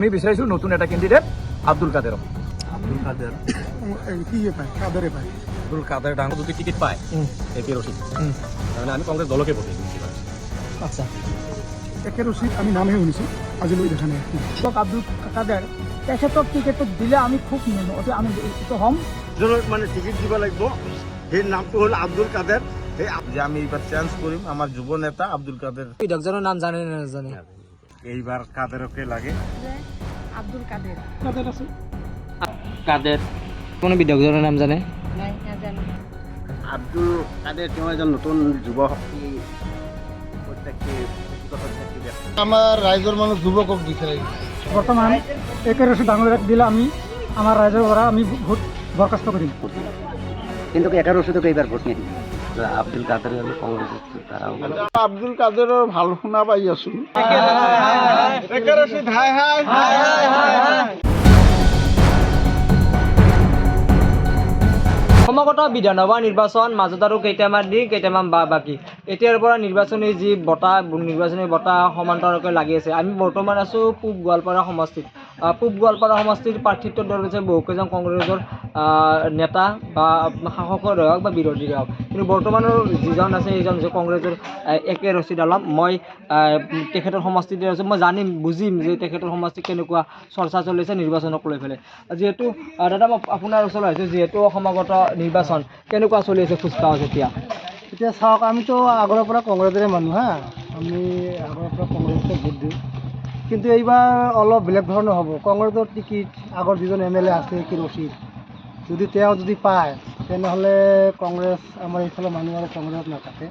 আমি বিচাৰিছো নতুন এটা ক্যান্ডিডেট আব্দুল কাদের আব্দুল কাদের ডাঙর যদি টিকিট পায় একে রশিদ তাহলে আমি কংগ্রেস দলকে ভোট দিচ্ছি। আচ্ছা, একে রশিদ আমি নামহে শুনিছোঁ আজিলৈ দেখা নাই। আব্দুল কাদের তেখেতক টিকেটটো দিলে আমি খুব অতি আনন্দিত হ'ম। জনের মানে টিকিট দিব লাগবে, সেই নামটো হল আব্দুল কাদের। যে আমি এবার চান্স করিম আমার যুব নেতা আব্দুল কাদের। বিধায়কজনের নাম জানে না জানে? এইবার কাদেরকে লাগে আব্দুল কাদের। কাদের আছে কাদের কোনো বিধায়কজনের নাম জানে? নাই নাজানো। আব্দুল কাদের তেওঁ এজন নতুন যুৱ শক্তি প্ৰত্যেকটি আমাৰ ৰাইজৰ মানুষ যুবকক বিচাৰে বৰ্তমান একে ৰশিদ ডাঙৰীয়াক দিলে আমি আমাৰ ৰাইজৰ পৰা আমি ভোট বৰখাস্ত কৰিম। কিন্তু একা ৰশিদকে এবাৰ ভোট নিয়ে আব্দুল কাদেৰ কংগ্ৰেস তাৰাও আব্দুল কাদেৰও ভালো শোনা পাই আছো। সমাগত বিধানসভা নিৰ্বাচন মাজত আৰু কেইটামান বাকী। এতিয়াৰ পৰা নিৰ্বাচনী যি নিৰ্বাচনী বঁটা সমান্তৰালকৈ লাগি আছে। আমি বৰ্তমান আছোঁ পূব গোৱালপাৰা সমষ্টিত। পূব গোৱালপাৰা সমষ্টিৰ প্ৰাৰ্থিত্বত ধৰিছে বহুকেইজন কংগ্ৰেছৰ নেতা বা শাসকৰ হওক বা বিৰোধীৰে হওক। কিন্তু বৰ্তমানৰ যিজন আছে সেইজন হৈছে কংগ্ৰেছৰ একে ৰশিদ আলম। মই তেখেতৰ সমষ্টিতে আছোঁ। মই বুজিম যে তেখেতৰ সমষ্টিত কেনেকুৱা চৰ্চা চলিছে নিৰ্বাচনক লৈ পেলাই। যিহেতু দাদা মই আপোনাৰ ওচৰলৈ আহিছোঁ, যিহেতু সমাগত নিৰ্বাচন কেনেকুৱা চলি আছে কুচকাৱাজ এতিয়া? এতিয়া চাওক, আমিতো আগৰ পৰা কংগ্ৰেছৰে মানুহ হা, আমি আগৰ পৰা কংগ্ৰেছকে ভোট দিওঁ। কিন্তু এইবাৰ অলপ বেলেগ ধৰণৰ হ'ব। কংগ্ৰেছৰ টিকিট আগৰ যিজন MLA আছে একে ৰশিদ, তেওঁ যদি পায় তেনেহ'লে কংগ্ৰেছ আমাৰ এইফালে মানুহ আৰু কংগ্ৰেছত নাথাকে।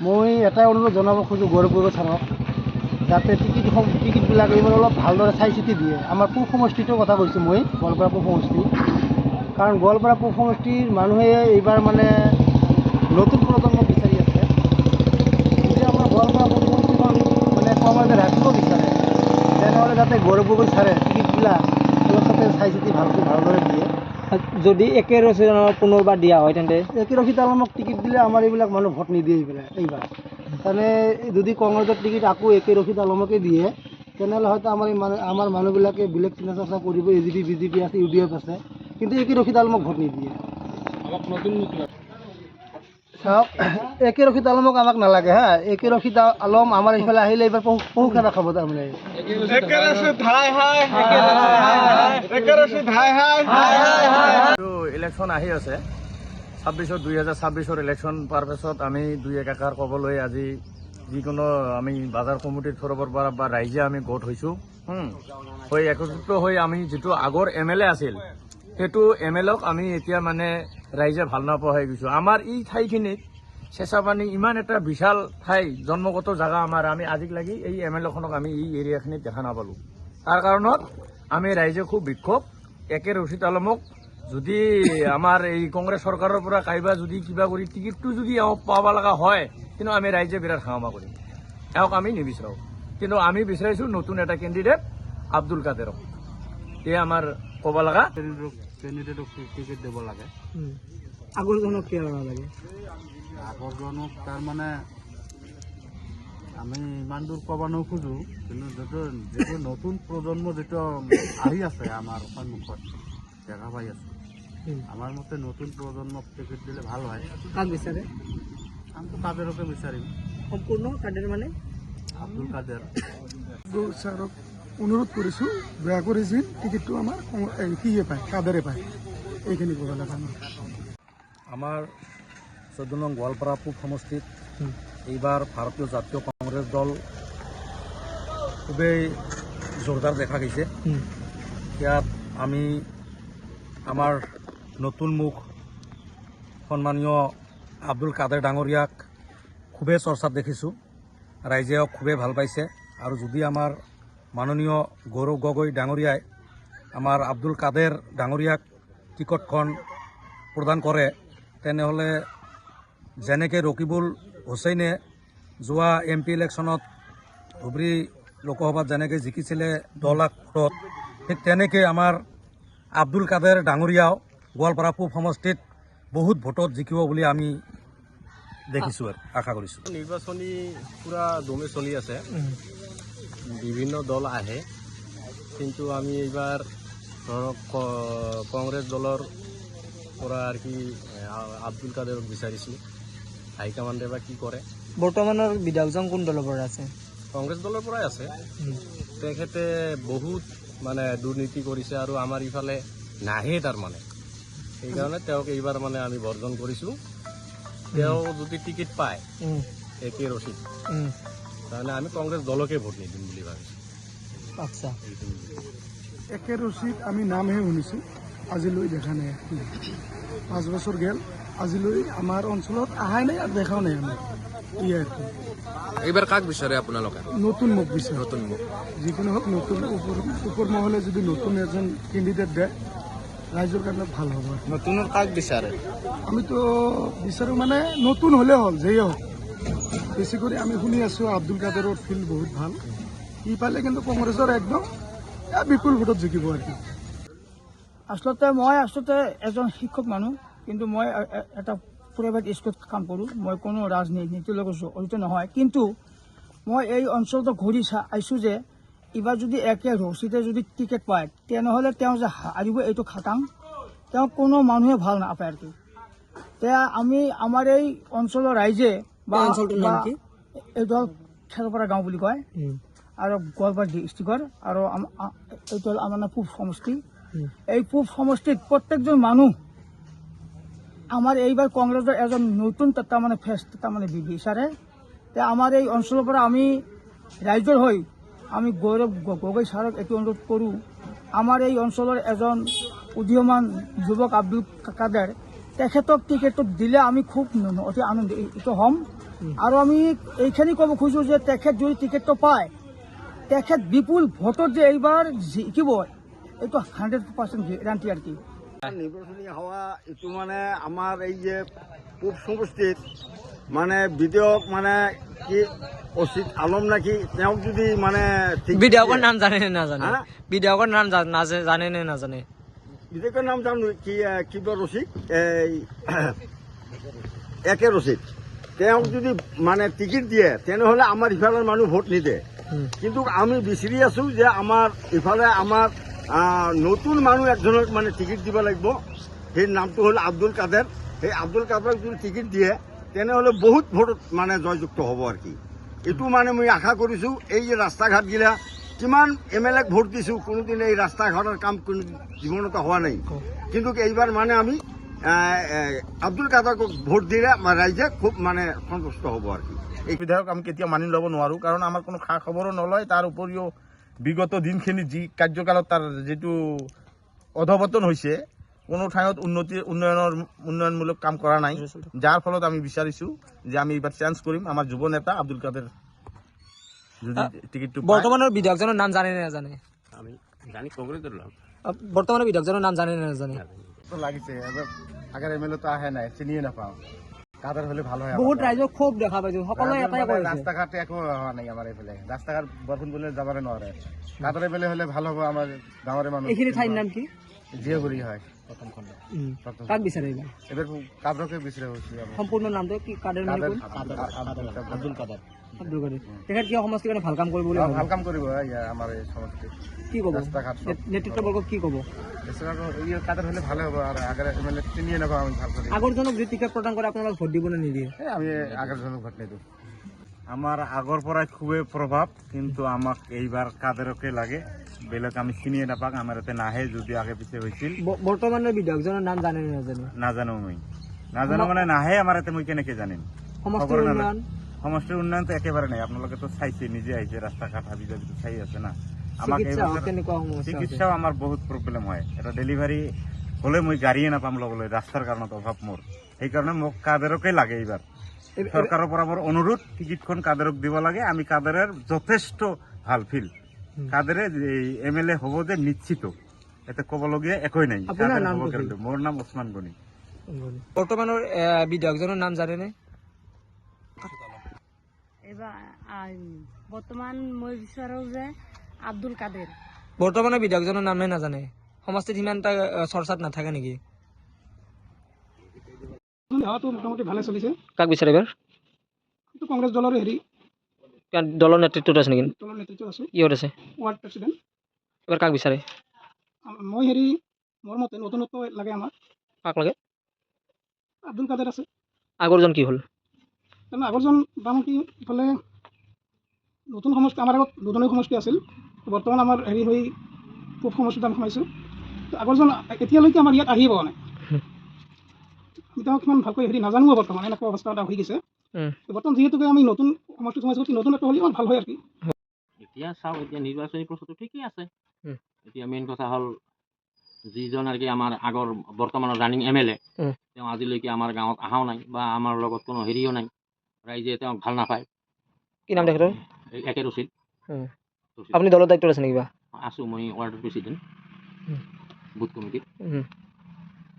মই এটাই অনুৰোধ জনাব খোজোঁ গৌৰৱ ছাৰক, যাতে টিকিটবিলাক এইবাৰ অলপ ভালদৰে চাই চিতি দিয়ে। আমাৰ পূব সমষ্টিটোৰ কথা কৈছোঁ মই, গোৱালপাৰা পূব সমষ্টি। কাৰণ গোৱালপাৰা পূব সমষ্টিৰ মানুহে এইবাৰ মানে নতুন প্ৰজন্ম বিচাৰি আছে। যদি আমাৰ গোৱালপাৰা পূব সমষ্টিখন মানে কংগ্ৰেছে ৰাখিব বিচাৰে তেনেহ'লে যাতে গৌৰৱ গগৈ ছাৰে টিকিটবিলাক অলপ তাতে চাই চিতি ভালদৰে দিয়ে। যদি একে ৰশিদ আলমক পুনৰবাৰ দিয়া হয় তেন্তে একে ৰশিদ আলমক টিকিট দিলে আমাৰ এইবিলাক মানুহ ভোট নিদিয়ে এইবাৰ। তাৰমানে যদি কংগ্ৰেছৰ টিকিট আকৌ একে ৰশিদ আলমকে দিয়ে তেনেহ'লে হয়তো আমাৰ মানুহবিলাকে বেলেগ চিন্তা চৰ্চা কৰিব। AGP BJP আছে, UDF আছে, কিন্তু একে ৰশিদ আলমক ভোট নিদিয়ে। চাওক, একে ৰশিদ আলমক আমাক নালাগে হা। একে ৰশিদ আলম আমাৰ এইফালে আহিলে এইবাৰ পহু খেলা খাব। তাৰমানে ইলেকশ্যন আহি আছে 2026 ইলেকশ্যন পাৰ পাছত আমি দুই একাকাৰ ক'বলৈ আজি যিকোনো আমি বজাৰ কমিটিৰ তৰফৰ পৰা বা ৰাইজে আমি গোট হৈছোঁ। হৈ একত্ৰিত হৈ আমি যিটো আগৰ MLA আছিল সেইটো MLAক আমি এতিয়া মানে ৰাইজে ভাল নোপোৱা হৈ গৈছোঁ। আমাৰ এই ঠাইখিনিত চেঁচাপানী ইমান এটা বিশাল ঠাই, জন্মগত জেগা আমাৰ, আমি আজিক লাগি এই MLAখনক আমি এই এৰিয়াখিনিত দেখা নাপালোঁ। তাৰ কাৰণত আমি ৰাইজে খুব বিক্ষোভ। একে ৰশিদ আলমক যদি আমাৰ এই কংগ্ৰেছ চৰকাৰৰ পৰা কাইবা যদি কিবা কৰি টিকিটটো যদি পাব লগা হয় কিন্তু আমি ৰাইজে বিৰাট হাংগামা কৰিম। এওঁক আমি নিবিচাৰোঁ। কিন্তু আমি বিচাৰিছোঁ নতুন এটা ক্যান্ডিডেট আব্দুল কাদেৰক। এয়া আমাৰ ক'ব লগা। কেণ্ডিডেটক টিকিট দিব লাগে। আগৰজনক কিয় নালাগে? আগৰজনক তাৰমানে আমি ইমান দূৰ ক'ব নোখোজোঁ, কিন্তু যিটো নতুন প্ৰজন্ম যিটো আহি আছে আমাৰ সন্মুখত দেখা পাই আছোঁ, আমাৰ মতে নতুন প্ৰজন্মক টিকিট দিলে ভাল হয়। কাক বিচাৰে? আমিতো কাদেৰকে বিচাৰিম। সম্পূৰ্ণ কাদেৰ মানে আব্দুল কাদেৰ। ছাৰক অনুৰোধ কৰিছোঁ, দয়া কৰি যেন টিকিটটো আমাৰ সিয়ে পায়, কাদেৰে পায়। এইখিনি ক'ব লগা আমাৰ 14 নং গোৱালপাৰা পূব সমষ্টিত এইবাৰ ভাৰতীয় জাতীয় কংগ্ৰেছ দল খুবেই জোৰদাৰ দেখা গৈছে। ইয়াত আমি আমাৰ নতুন মুখ সন্মানীয় আব্দুল কাদেৰ ডাঙৰীয়াক খুবেই চৰ্চাত দেখিছোঁ। ৰাইজেও খুবেই ভাল পাইছে। আৰু যদি আমাৰ মাননীয় গৌৰৱ গগৈ ডাঙৰীয়াই আমাৰ আব্দুল কাদেৰ ডাঙৰীয়াক টিকটখন প্ৰদান কৰে তেনেহ'লে যেনেকৈ ৰকিবুল হুছেইনে যোৱা MP ইলেকশ্যনত ধুবুৰী লোকসভাত যেনেকৈ জিকিছিলে 10 লাখ ভোটত, ঠিক তেনেকৈ আমাৰ আব্দুল কাদেৰ ডাঙৰীয়াও গোৱালপাৰা পূব সমষ্টিত বহুত ভোটত জিকিব বুলি আমি দেখিছোঁ আৰু আশা কৰিছোঁ। নিৰ্বাচনী পুৰা দমে চলি আছে। বিভিন্ন দল আহে, কিন্তু আমি এইবাৰ ধৰক কংগ্ৰেছ দলৰ পৰা আৰু কি আব্দুল কাদেৰক বিচাৰিছোঁ। হাইকমাণ্ডে বা কি কৰে। বৰ্তমানৰ বিধায়কজন কোন দলৰ পৰা আছে? কংগ্ৰেছ দলৰ পৰাই আছে। তেখেতে বহুত মানে দুৰ্নীতি কৰিছে আৰু আমাৰ ইফালে নাহে তাৰমানে, সেইকাৰণে তেওঁক এইবাৰ মানে আমি বৰ্জন কৰিছোঁ। তেওঁ যদি টিকেট পায় একে ৰচিদ, তাৰমানে আমি কংগ্ৰেছ দলকে ভোট নিদিম বুলি ভাবিছোঁ। আচ্ছা, একে ৰচিদ আমি নামহে শুনিছোঁ, আজিলৈ দেখা নাই। 5 বছৰ গেল, আজিলৈ আমাৰ অঞ্চলত অহাই নাই আৰু দেখাও নাই আমি। এইবাৰ কাক বিচাৰে আপোনালোকে? নতুন মুখ বিচাৰে, নতুন মুখ। যিকোনো হওক নতুন ওপৰ মহলে যদি নতুন এজন কেণ্ডিডেট দিয়ে ৰাইজৰ কাৰণে ভাল হ'ব। নতুনৰ কাক বিচাৰে? আমিতো বিচাৰোঁ মানে নতুন হ'লে হ'ল, যেয়ে হওক। বেছি কৰি আমি শুনি আছোঁ আব্দুল কাদেৰৰ ফিল্ড বহুত ভাল, সি পালে কিন্তু কংগ্ৰেছৰ একদম বিপুল ভোটত জিকিব আৰু কি। আচলতে মই এজন শিক্ষক মানুহ, কিন্তু মই এটা প্ৰাইভেট স্কুলত কাম কৰোঁ। মই কোনো ৰাজনীতিৰ লগত জড়িত নহয়, কিন্তু মই এই অঞ্চলটো ঘূৰি আহিছোঁ যে এইবাৰ যদি একে ৰচিদে যদি টিকেট পায় তেনেহ'লে তেওঁ যে হাৰিব এইটো খাটাং, তেওঁ কোনো মানুহে ভাল নাপায় আৰু কি। এতিয়া আমি আমাৰ এই অঞ্চলৰ ৰাইজে বা অঞ্চলটোৰ নাম কি? এইটো খেলপাৰা গাঁও বুলি কয় আৰু গোৱালপাৰা ডিষ্ট্ৰিক্টৰ, আৰু এইটো হ'ল আমাৰ পূব সমষ্টি। এই পূব সমষ্টিত প্ৰত্যেকজন মানুহ আমাৰ এইবাৰ কংগ্ৰেছৰ এজন নতুন তাৰমানে ফেচ তাৰমানে বিচাৰে। এতিয়া আমাৰ এই অঞ্চলৰ পৰা আমি ৰাইজৰ হৈ আমি গৌৰৱ গগৈ ছাৰক এইটো অনুৰোধ কৰোঁ, আমাৰ এই অঞ্চলৰ এজন উদীয়মান যুৱক আব্দুল কাদেৰ, তেখেতক টিকেটটো দিলে আমি খুব অতি আনন্দিত হ'ম। আৰু আমি এইখিনি ক'ব খোজোঁ যে তেখেত যদি টিকেটটো পায়, তেখেত বিপুল ভোটত যে এইবাৰ জিকিব, এইটো 100% গেৰাণ্টি আৰু কি। নিৰ্বাচনী হাৱা এইটো মানে আমাৰ এই যে পূব সমষ্টিত মানে বিধায়ক মানে কি অচিত আলম নাকি, তেওঁক যদি মানে বিধায়কৰ নাম জানে নে নাজানে? হা? বিধায়কৰ নাম জানে নে নাজানে? বিধায়কৰ নাম জানো কিবা ৰচিদ, এই একে ৰচিদ, তেওঁক যদি মানে টিকেট দিয়ে তেনেহ'লে আমাৰ ইফালৰ মানুহ ভোট নিদিয়ে। কিন্তু আমি বিচাৰি আছোঁ যে আমাৰ ইফালে আমাৰ নতুন মানুহ একজনক মানে টিকেট দিব লাগিব। সেই নামটো হ'ল আব্দুল কাদের। সেই আব্দুল কাদেৰক যদি টিকেট দিয়ে তেনেহ'লে বহুত ভোটত মানে জয়যুক্ত হ'ব আৰু কি। এইটো মানে মই আশা কৰিছোঁ। এই যে ৰাস্তা ঘাটগিলা কিমান MLA ক ভোট দিছোঁ, কোনোদিন এই ৰাস্তা ঘাটৰ কাম কোনো জীৱনত হোৱা নাই, কিন্তু এইবাৰ মানে আমি আব্দুল কাদেৰক ভোট দিলে ৰাইজে খুব মানে সন্তুষ্ট হ'ব আৰু কি। এই বিধায়ক আমি কেতিয়াও মানি ল'ব নোৱাৰোঁ, কাৰণ আমাৰ কোনো খা খবৰো নলয়। তাৰ উপৰিও বিগত দিনখিনি যি কাৰ্যকালত তাৰ যিটো অধপতন হৈছে, কোনো ঠাইত উন্নয়নমূলক কাম কৰা নাই, যাৰ ফলত আমি বিচাৰিছোঁ যে আমি এইবাৰ চেঞ্জ কৰিম। আমাৰ যুৱ নেতা আব্দুল কাদেৰ যদি টিকেটটো পায়। বৰ্তমানৰ বিধায়কজনৰ নাম জানে নে নাজানে? আমি জানি কংগ্ৰেছ দলৰ বৰ্তমানৰ বিধায়কজনৰ নাম জানে নে নাজানে? লাগিছে এবাৰ আগৰ MLA তো আহে নাই, চিনিয়ে নাপাওঁ। কাদেৰ হলে ভালো হয়। বহুত ৰাইজৰ ক্ষোভ দেখা পাইছো, সকলোৱে এটাই কৈছে। ৰাস্তা ঘাট একো হোৱা নাই আমাৰ এইফালে, ৰাস্তা ঘাট বৰষুণ পৰিলে যাবৰে নোৱাৰে। কাদেৰ MLA হলে ভাল হ'ব আমাৰ গাঁৱৰে মানুহ। এইখিনি ঠাইৰ নাম কি? জিয়াগুৰি হয়। কাক বিচাৰে এইবাৰ? এবাৰ কাদৰকে বিচাৰে হৈছি আমি। সম্পূৰ্ণ নামটো কি? কাদেৰ মানে কোন? আব্দুল কাদেৰ। আব্দুল কাদেৰ। তেখেত কিয় সমষ্টিৰ কাৰণে ভাল কাম কৰিব বুলি ভাল কাম কৰিব আমাৰ এই সমষ্টি। কি ক'ব? ৰাস্তা ঘাট নেতৃত্ববৰ্গক কি ক'ব? কাদেৰ হলে ভালো হ'ব আৰ আগেৰ MLA চিনিয়ে নাপাওঁ আমি ভাল কৰি। আগৰজনক যদি টিকেট প্ৰদান কৰে আপোনালোক ভোট দিব নে নিদিয়ে? আমি আগেৰ জন্য ভোট নিদিওঁ। আমাৰ আগৰ পৰাই খুবেই প্ৰভাৱ, কিন্তু আমাক এইবাৰ কাদেৰকে লাগে। বেলেগ আমি চিনিয়ে নাপাওঁ, আমাৰ ইয়াতে নাহে, যদি আগে পিছে হৈছিল। বৰ্তমানৰ বিধায়কজনৰ নাম জানে নে নাজানে? নাজানো মই, নাজানো মানে নাহে আমাৰ ইয়াতে, মই কেনেকে জানিম? সমষ্টিৰ উন্নয়ন, সমষ্টিৰ উন্নয়নটো একেবাৰে নাই। আপোনালোকে তো চাইছে, নিজে আহিছে, ৰাস্তা ঘাট হাবি জাবি চাই আছে না। আমাক চিকিৎসা কেনেকুৱা সমস্যা আছে? চিকিৎসাও আমাৰ বহুত প্ৰব্লেম হয়। এটা ডেলিভাৰী হ'লে মই গাড়ীয়ে নাপাম ল'বলৈ, ৰাস্তাৰ কাৰণত অভাৱ মোৰ। সেইকাৰণে মোক কাদেৰকে লাগে এইবাৰ। চৰকাৰৰ পৰা মোৰ অনুৰোধ, টিকেটখন কাদেৰক দিব লাগে। আমি কাদেৰৰ যথেষ্ট ভাল ফিল, কাদেৰে MLA হ'ব যে নিশ্চিত, এতে ক'বলগীয়া একোৱেই নাই। আপোনাৰ নামটো কি? মোৰ নাম ওচমান গনি। বৰ্তমানৰ বিধায়কজনৰ নাম জানেনে? এইবাৰ বৰ্তমান মই বিচাৰোঁ যে আব্দুল কাদেৰ। বৰ্তমানৰ বিধায়কজনৰ নামে নাজানে? সমষ্টিত সিমান এটা চৰ্চাত নাথাকে নেকি? হাৱাটো মোটামুটি ভালে চলিছে। কাক বিচাৰে এইবাৰ? এইটো কংগ্ৰেছ দলৰ হেৰি দলৰ নেতৃত্বত আছে নেকি? দলৰ নেতৃত্ব আছে, কিহত আছে? Ward president. এবাৰ কাক বিচাৰে মই হেৰি মোৰ মতে নতুনত্ব লাগে আমাৰ কাক লাগে আব্দুল কাদেৰ আছে আগৰজন কি হ'ল কাৰণ আগৰজন মোটামুটি ইফালে নতুন সমষ্টি আমাৰ আগত দুজনী সমষ্টি আছিল বৰ্তমান আমাৰ হেৰি হৈ পূব সমষ্টিত আমি সোমাইছোঁ তো আগৰজন এতিয়ালৈকে আমাৰ ইয়াত আহিয়ে পোৱা নাই আমি তেওঁক ইমান ভালকৈ হেৰি নাজানো বৰ্তমান এনেকুৱা অৱস্থা এটা হৈ গৈছে বৰ্তমান যিহেতুকে আমি নতুন সমষ্টিত সোমাইছোঁ নতুন এটা হ'লে ইমান ভাল হয় আৰু কি এতিয়া চাওক এতিয়া নিৰ্বাচনী প্ৰস্তুতি ঠিকেই আছে এতিয়া মেইন কথা হ'ল যিজন আৰু কি আমাৰ আগৰ বৰ্তমানৰ ৰানিং MLA তেওঁ আজিলৈকে আমাৰ গাঁৱত অহাও নাই বা আমাৰ লগত কোনো হেৰিও নাই ৰাইজে তেওঁক ভাল নাপায় কি নাম তেখেতৰ একে ৰচিদ আপুনি দলৰ দায়িত্বত আছে নেকি কিবা আছোঁ মই ৱাৰ্ড প্ৰেচিডেণ্ট বুথ কমিটিত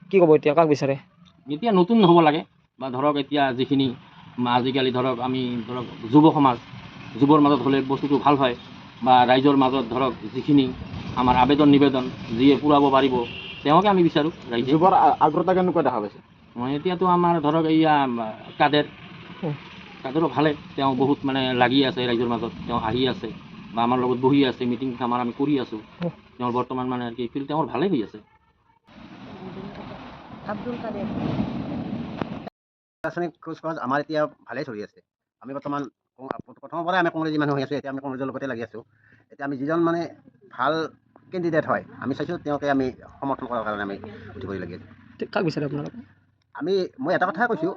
কি ক'ব এতিয়া কাক বিচাৰে এতিয়া নতুন হ'ব লাগে বা ধৰক এতিয়া যিখিনি আজিকালি ধৰক আমি ধৰক যুৱ সমাজ যুৱৰ মাজত হ'লে বস্তুটো ভাল হয় বা ৰাইজৰ মাজত ধৰক যিখিনি আমাৰ আবেদন নিবেদন যিয়ে পূৰাব পাৰিব তেওঁকে আমি বিচাৰোঁ ৰাইজে যুৱৰ আগ্ৰতা কেনেকুৱা দেখা পাইছে মই এতিয়াতো আমাৰ ধৰক এয়া কাদেৰো ভালে তেওঁ বহুত মানে লাগি আছে ৰাইজৰ মাজত তেওঁ আহি আছে বা আমাৰ লগত বহি আছে মিটিং আমাৰ আমি কৰি আছোঁ তেওঁৰ বৰ্তমান মানে আৰু কি ফিল তেওঁৰ ভালেই হৈ আছে আব্দুল কাদেৰ ৰাজনৈতিক কুচকাৱাজ আমাৰ এতিয়া ভালেই চলি আছে আমি বৰ্তমান প্ৰথমৰ পৰাই আমি কংগ্ৰেছী মানুহ হৈ আছোঁ এতিয়া আমি কংগ্ৰেছৰ লগতে লাগি আছোঁ এতিয়া আমি যিজন মানে ভাল কেণ্ডিডেট হয় আমি চাইছোঁ তেওঁকে আমি সমৰ্থন কৰাৰ কাৰণে আমি উঠিব লাগি আছোঁ কাক বিচাৰে আপোনালোকে মই এটা কথাই কৈছোঁ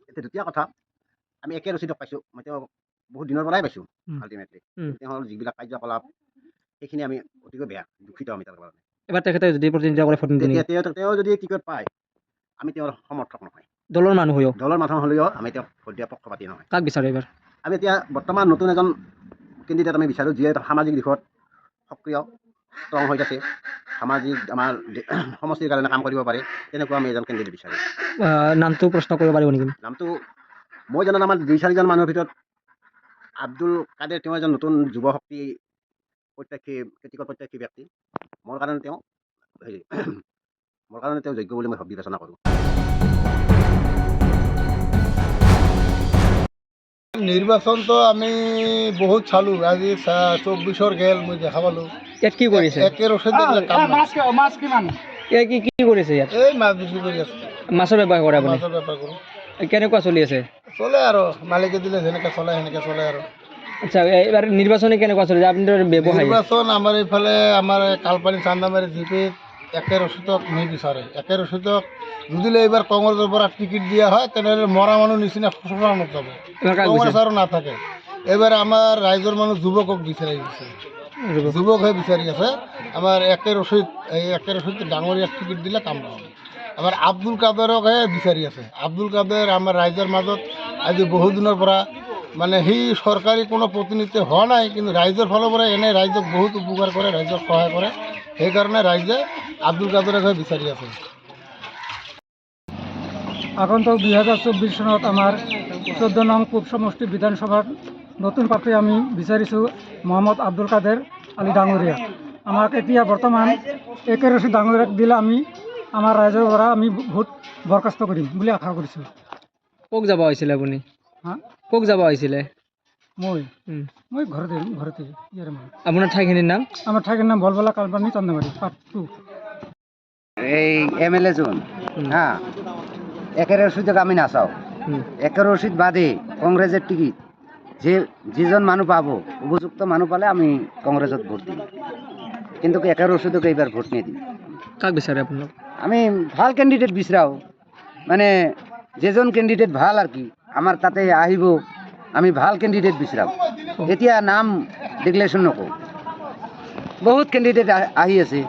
এতিয়া দ্বিতীয় কথা আমি একে ৰচিদক পাইছোঁ মই তেওঁ বহুত দিনৰ পৰাই পাইছোঁ আল্টিমেটলি তেওঁৰ যিবিলাক কাৰ্যকলাপ সেইখিনি আমি অতিকৈ বেয়া দুখিত আমি তাৰ কাৰণে এবাৰ তেখেতে যদি প্ৰতিনিধিত্ব কৰে ভোট নিদিয়ে তেওঁ যদি টিকট পায় আমি তেওঁৰ সমৰ্থক নহয় দলৰ মানুহ হৈও দলৰ মানুহ হ'লেও আমি তেওঁক ভোট দিয়া পক্ষপাতি নহয় কাক বিচাৰে এইবাৰ আমি এতিয়া বৰ্তমান নতুন এজন কেণ্ডিডেট আমি বিচাৰোঁ যিয়ে সামাজিক দিশত সক্ৰিয় ষ্ট্ৰং হৈ আছে সামাজিক আমাৰ সমষ্টিৰ কাৰণে কাম কৰিব পাৰে তেনেকুৱা আমি এজন কেণ্ডিডেট বিচাৰোঁ নামটো প্ৰশ্ন কৰিব পাৰিব নেকি নামটো মই জনাত আমাৰ 2-4জন মানুহৰ ভিতৰত আব্দুল কাদেৰ তেওঁ এজন নতুন যুৱ শক্তি প্ৰত্যাশী ব্যক্তি মোৰ কাৰণে তেওঁ যোগ্য বুলি মই বিবেচনা কৰোঁ নিৰ্বাচনটো আমি বহুত চালোঁ আজি 24 গেল মই দেখা পালোঁ ইয়াত কি কৰিছে একে ৰচিদে মাছ কিমান ইয়াত কি কৰিছে ইয়াত এই মাছ বেছি কৰি আছে মাছৰ বেপাৰ কৰে আপুনি মাছৰ বেপাৰ কৰোঁ কেনেকুৱা চলি আছে চলে আৰু মালিকে দিলে যেনেকৈ চলে সেনেকৈ চলে আৰু আচ্ছা এইবাৰ নিৰ্বাচনী কেনেকুৱা চলিছে আপোনাৰ ব্যৱসায় নিৰ্বাচন আমাৰ এইফালে আমাৰ কালপানী চান্দামাৰী জিপিত একে ৰচিদক নিবিচাৰে একে ৰচিদক যদিলে এইবাৰ কংগ্ৰেছৰ পৰা টিকিট দিয়া হয় তেনেহ'লে মৰা মানুহ নিচিনা শোষণত যাব কংগ্ৰেছ আৰু নাথাকে এইবাৰ আমাৰ ৰাইজৰ মানুহ যুৱকক বিচাৰি আছে যুৱকহে বিচাৰি আছে আমাৰ একে ৰচিদ ডাঙৰীয়া টিকিট দিলে কাম নহ'ব আমাৰ আব্দুল কাদেৰকহে বিচাৰি আছে আব্দুল কাদেৰ আমাৰ ৰাইজৰ মাজত আজি বহুদিনৰ পৰা মানে সেই চৰকাৰী কোনো প্ৰতিনিধি হোৱা নাই কিন্তু ৰাইজৰ ফালৰ পৰা এনে ৰাইজক বহুত উপকাৰ কৰে ৰাইজক সহায় কৰে সেইকাৰণে ৰাইজে আব্দুল কাদেৰকহে বিচাৰি আছে আগন্তুক 2024 চনত আমাৰ 14 নং পূব সমষ্টি বিধানসভাৰ নতুন প্ৰাৰ্থী আমি বিচাৰিছোঁ মহম্মদ আব্দুল কাদেৰ আলী ডাঙৰীয়া আমাক এতিয়া বৰ্তমান একে ৰচিদ ডাঙৰীয়াক দিলে আমি আমাৰ ৰাইজৰ পৰা আমি ভোট বৰখাস্ত কৰিম বুলি আশা কৰিছোঁ ক'ক যাব আহিছিলে আপুনি হা ক'ক যাব আহিছিলে মই ঘৰতে ইয়াৰে মানুহ আপোনাৰ ঠাইখিনিৰ নাম আমাৰ ঠাইৰ নাম বলবলা কালপানী চান্দামাৰী পাৰ্ট 2 এই MLA জন হ্যাঁ একে রসিদক আমি নাচাওঁ একে রসিদ বাদে কংগ্রেসের টিকিট যিজন মানুহ পাব উপযুক্ত মানুহ পালে আমি কংগ্রেছত ভোট দিম কিন্তু একে রসিদক এইবাৰ ভোট নিদিম কাক বিচাৰে আপোনালোক আমি ভাল কেণ্ডিডেট বিচাৰাওঁ মানে যেজন কেণ্ডিডেট ভাল আৰু কি আমাৰ তাতে আহিব আমি ভাল কেণ্ডিডেট বিচাৰাওঁ এতিয়া নাম ডিক্লেৰেশ্যন নকৰোঁ বহুত কেণ্ডিডেট আহি আছে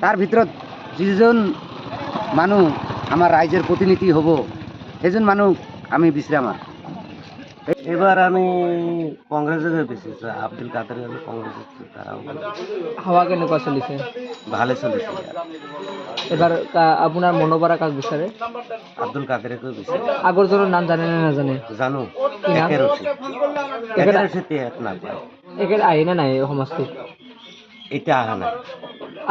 তাৰ ভিতৰত যিজন মানুহ আমাৰ ৰাইজৰ প্ৰতিনিধি হ'ব সেইজন মানুহ আমি বিচাৰাম আৰু এবাৰ আমি কংগ্ৰেসেৰ বেশিছি আব্দুল কাদেৰ হলো কংগ্ৰেসেৰ তাৰাও হাৱা কেনেকুৱা চলিছে ভালো চলেছে এবাৰ আপোনাৰ মনৰ পৰা কাক বিচাৰে আব্দুল কাদেৰকে বেশি আগৰজনৰ নাম জানে নে নাজানে জানো কি নাম? একেৰশিতে এক না পায় একেবাৰে আহি নে নাই এই সমষ্টিত এটা আহা নাই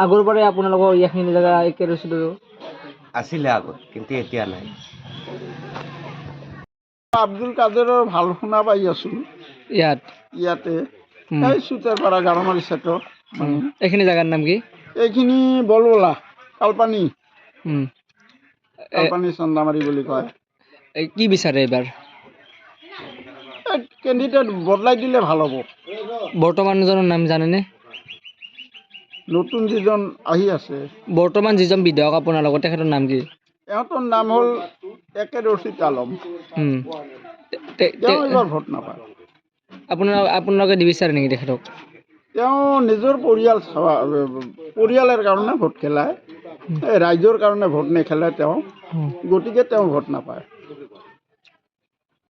আগৰ পৰাই আপোনালোকৰ ইয়াখিনি জেগা একে ৰচিদ আছিলে আগত কিন্তু এতিয়া নাই আব্দুল কাদেৰৰ ভাল শুনা পাই আছোঁ ইয়াতে এই চুটেৰপাৰা গাৰমাৰী চেটত এইখিনি জাগাৰ নাম কি? এইখিনি বলবলা কালপানী উম। কালপানী চন্দামাৰী বুলি কয়। কি বিচাৰে এইবাৰ? কেণ্ডিডেট বদলাই দিলে ভাল হ'ব। বৰ্তমানজনৰ নাম জানেনে? নতুন যিজন আহি আছে বৰ্তমান যিজন বিধায়ক আপোনাৰ লগত তেখেতৰ নাম কি? এওঁতৰ নাম হ'ল একে ৰচিদ আলম। উম। তেওঁ এইবাৰ ভোট নাপায়। আপোনালোকে নিবিচাৰে নেকি তেখেতক? তেওঁ নিজৰ পৰিয়ালৰ কাৰণে ভোট খেলায়, ৰাইজৰ কাৰণে ভোট নেখেলায় তেওঁ, গতিকে তেওঁ ভোট নাপায়।